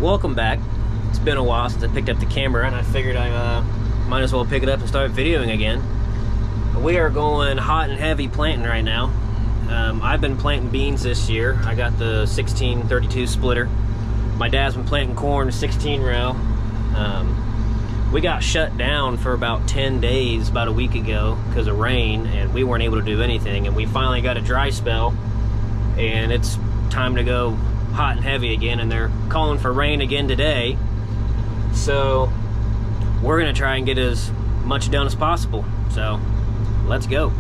Welcome back. It's been a while since I picked up the camera, and I figured I might as well pick it up and start videoing again. We are going hot and heavy planting right now. I've been planting beans this year. I got the 1632 splitter. My dad's been planting corn 16 row. We got shut down for about 10 days about a week ago because of rain, and we weren't able to do anything, and we finally got a dry spell, and it's time to go hot and heavy again, and they're calling for rain again today. So we're gonna try and get as much done as possible. So let's go.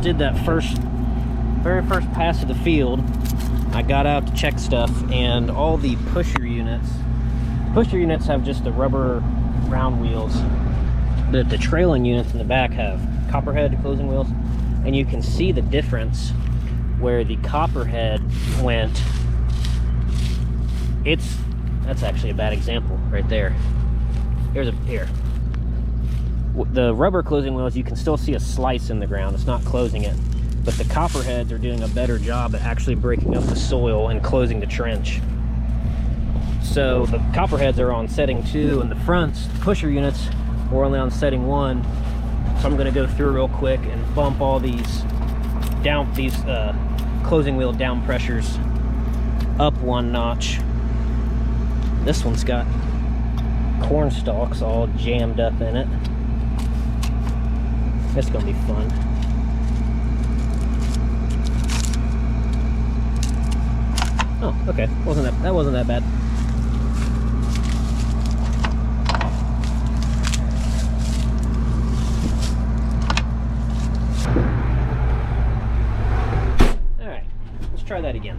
Did that very first pass of the field. I got out to check stuff, and all the pusher units have just the rubber round wheels, but the trailing units in the back have copperhead closing wheels, and you can see the difference where the copperhead went. That's actually a bad example right there. Here. The rubber closing wheels, you can still see a slice in the ground. It's not closing it, but the copperheads are doing a better job at actually breaking up the soil and closing the trench. So the copperheads are on setting 2, and the fronts, the pusher units, are only on setting 1. So I'm going to go through real quick and bump all these closing wheel down pressures up 1 notch. This one's got corn stalks all jammed up in it. It's gonna be fun. Oh, okay. That wasn't that bad. All right, let's try that again.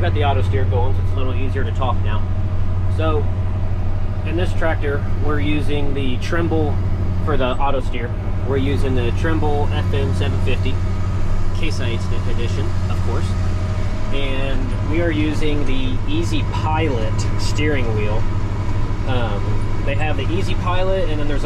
got the auto steer going, so it's a little easier to talk now. So in this tractor, we're using the Trimble for the auto steer. We're using the Trimble FM 750 Case IH edition, of course. And we are using the Easy Pilot steering wheel. They have the Easy Pilot, and then there's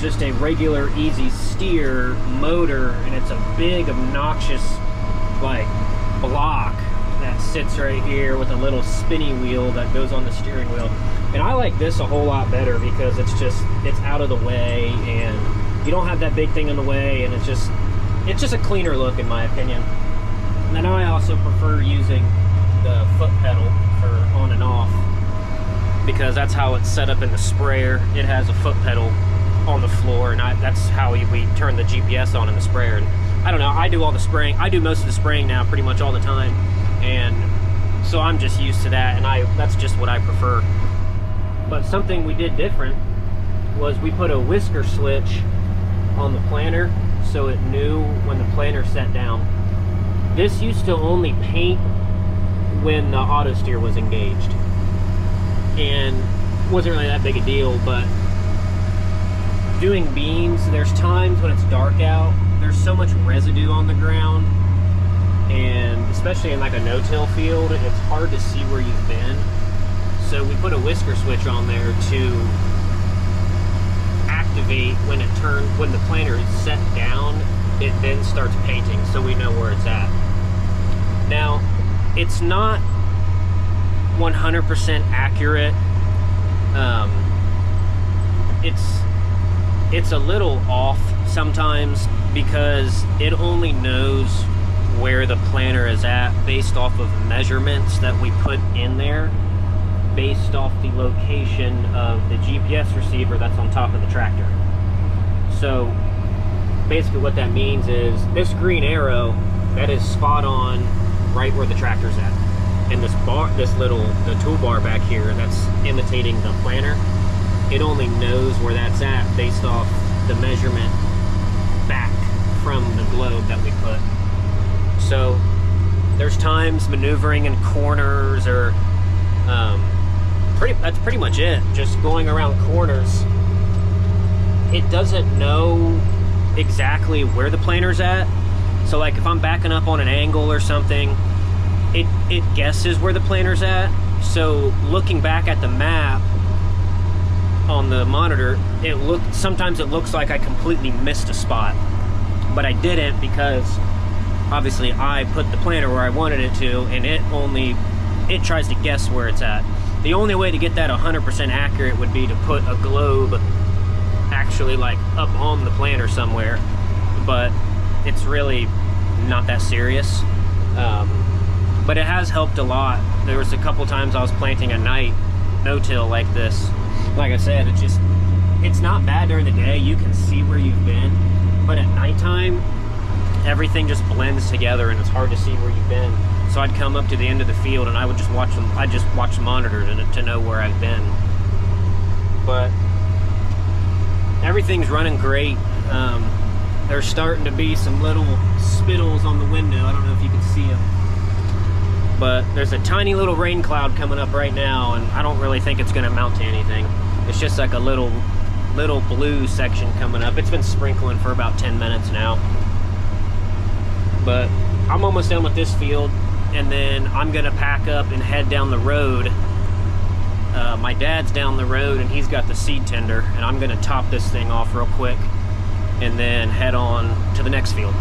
just a regular Easy Steer motor, and it's a big, obnoxious, like, block that sits right here with a little spinny wheel that goes on the steering wheel. And I like this a whole lot better because it's out of the way, and you don't have that big thing in the way, and it's just a cleaner look, in my opinion. And then I also prefer using the foot pedal for on and off, because that's how it's set up in the sprayer. It has a foot pedal on the floor, and that's how we turn the GPS on in the sprayer. And I don't know, I do all the spraying. I do most of the spraying now, pretty much all the time, and so I'm just used to that, and that's just what I prefer. But something we did different was we put a whisker switch on the planter so it knew when the planter set down. This used to only paint when the auto steer was engaged, and wasn't really that big a deal. But doing beans, there's times when it's dark out, there's so much residue on the ground, and especially in like a no-till field, it's hard to see where you've been. So we put a whisker switch on there to activate when the planter is set down. It then starts painting, so we know where it's at. Now, it's not 100% accurate. It's a little off sometimes because it only knows where the planter is at based off of measurements that we put in there, based off the location of the GPS receiver that's on top of the tractor. So basically what that means is this green arrow, that is spot on right where the tractor's at. And the toolbar back here that's imitating the planter, it only knows where that's at based off the measurement back from the globe that we put. So there's times maneuvering in corners, or that's pretty much it. Just going around corners, it doesn't know exactly where the planter's at. So like if I'm backing up on an angle or something, it guesses where the planter's at. So looking back at the map on the monitor, sometimes it looks like I completely missed a spot, but I didn't, because obviously I put the planter where I wanted it to, and it tries to guess where it's at. The only way to get that 100% accurate would be to put a globe actually like up on the planter somewhere, but it's really not that serious. But it has helped a lot. There was a couple times I was planting at night, no-till like this. Like I said, it's not bad during the day. You can see where you've been, but at nighttime, everything just blends together and it's hard to see where you've been. So I'd come up to the end of the field and I'd just watch the monitor to know where I've been. But everything's running great. There's starting to be some little spittles on the window. I don't know if you can see them, but there's a tiny little rain cloud coming up right now, and I don't really think it's going to amount to anything. It's just like a little blue section coming up. It's been sprinkling for about 10 minutes now. But I'm almost done with this field, and then I'm going to pack up and head down the road. My dad's down the road, and he's got the seed tender, and I'm going to top this thing off real quick and then head on to the next field.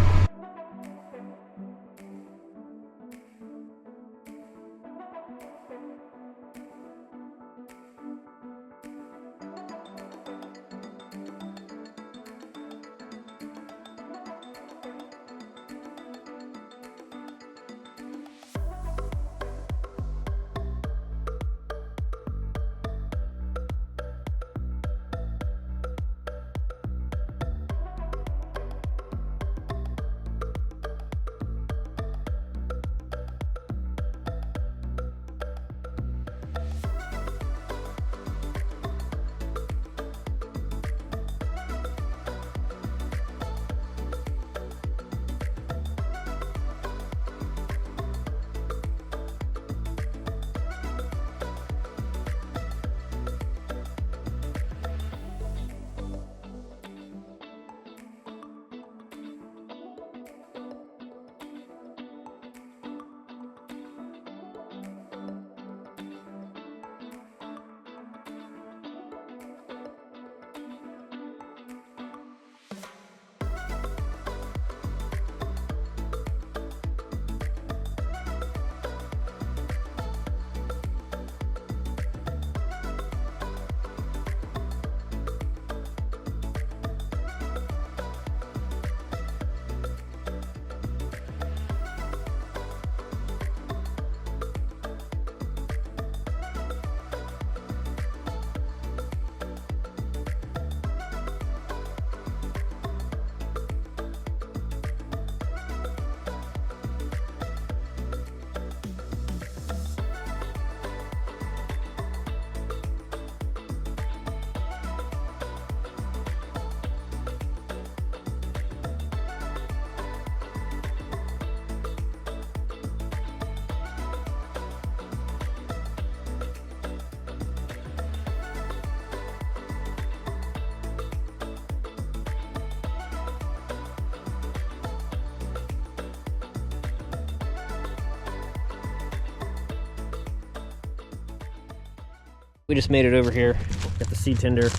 We just made it over here. Got the seed tender,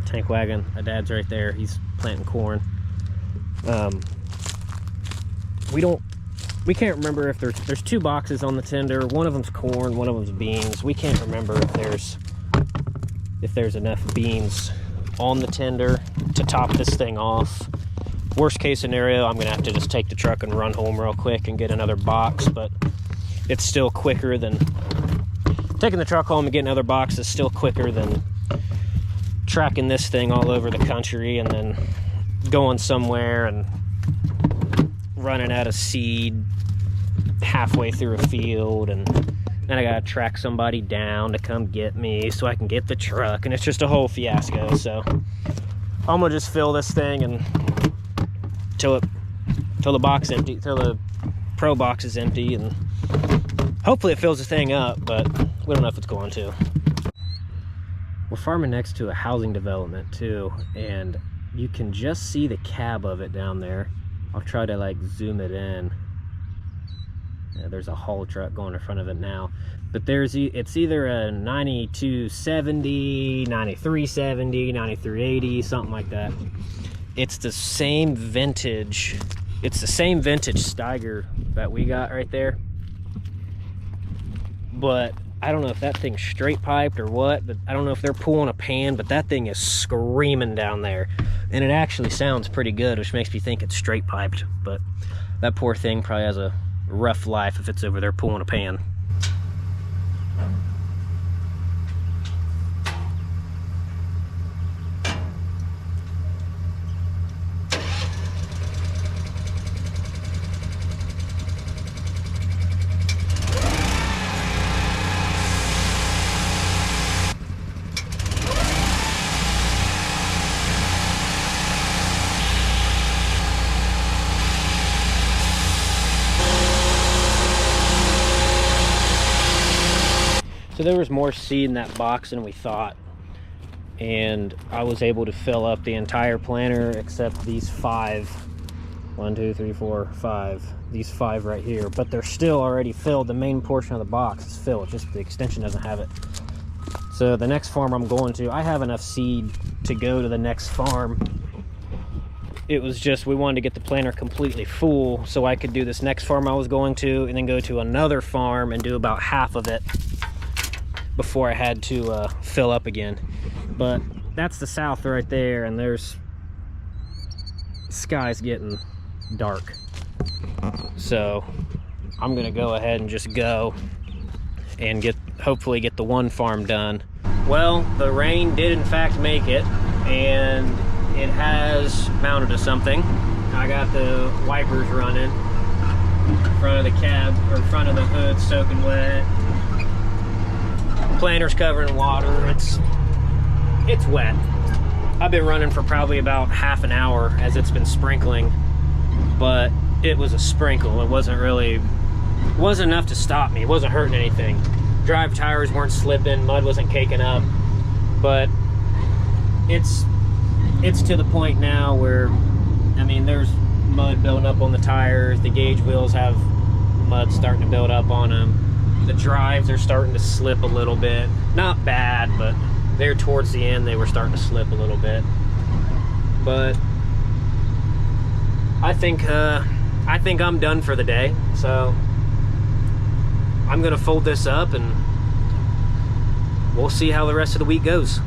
tank wagon. My dad's right there. He's planting corn. We can't remember if there's 2 boxes on the tender. One of them's corn, one of them's beans. We can't remember if there's enough beans on the tender to top this thing off. Worst case scenario, I'm gonna have to just take the truck and run home real quick and get another box, but it's still quicker than taking the truck home and getting another box is still quicker than tracking this thing all over the country and then going somewhere and running out of seed halfway through a field, and then I gotta track somebody down to come get me so I can get the truck, and it's just a whole fiasco. So I'm gonna just fill this thing and till the box empty, till the pro box is empty, and hopefully it fills the thing up, but we don't know if it's going to. We're farming next to a housing development too, and you can just see the cab of it down there. I'll try to like zoom it in. Yeah, there's a haul truck going in front of it now, but it's either a 9270, 9370, 9380, something like that. It's the same vintage. It's the same vintage Steiger that we got right there, but I don't know if that thing's straight piped or what, but I don't know if they're pulling a pan, but that thing is screaming down there. And it actually sounds pretty good, which makes me think it's straight piped. But that poor thing probably has a rough life if it's over there pulling a pan. So there was more seed in that box than we thought, and I was able to fill up the entire planter except these 5. 1, 2, 3, 4, 5. These 5 right here, but they're still already filled. The main portion of the box is filled, just the extension doesn't have it. So the next farm I'm going to, I have enough seed to go to the next farm. It was just we wanted to get the planter completely full so I could do this next farm I was going to, and then go to another farm and do about half of it before I had to fill up again. But that's the south right there, and the sky's getting dark, so I'm gonna go ahead and just go and hopefully get the one farm done. Well, the rain did in fact make it, and it has mounted to something. I got the wipers running, front of the cab or front of the hood soaking wet. Planter's covered in water. It's wet. I've been running for probably about half an hour as it's been sprinkling, but it was a sprinkle. It wasn't enough to stop me. It wasn't hurting anything. Drive tires weren't slipping, mud wasn't caking up, but it's to the point now where, I mean, there's mud building up on the tires. The gauge wheels have mud starting to build up on them. The drives are starting to slip a little bit. Not bad, but there towards the end they were starting to slip a little bit. But I think I'm done for the day. So I'm gonna fold this up and we'll see how the rest of the week goes.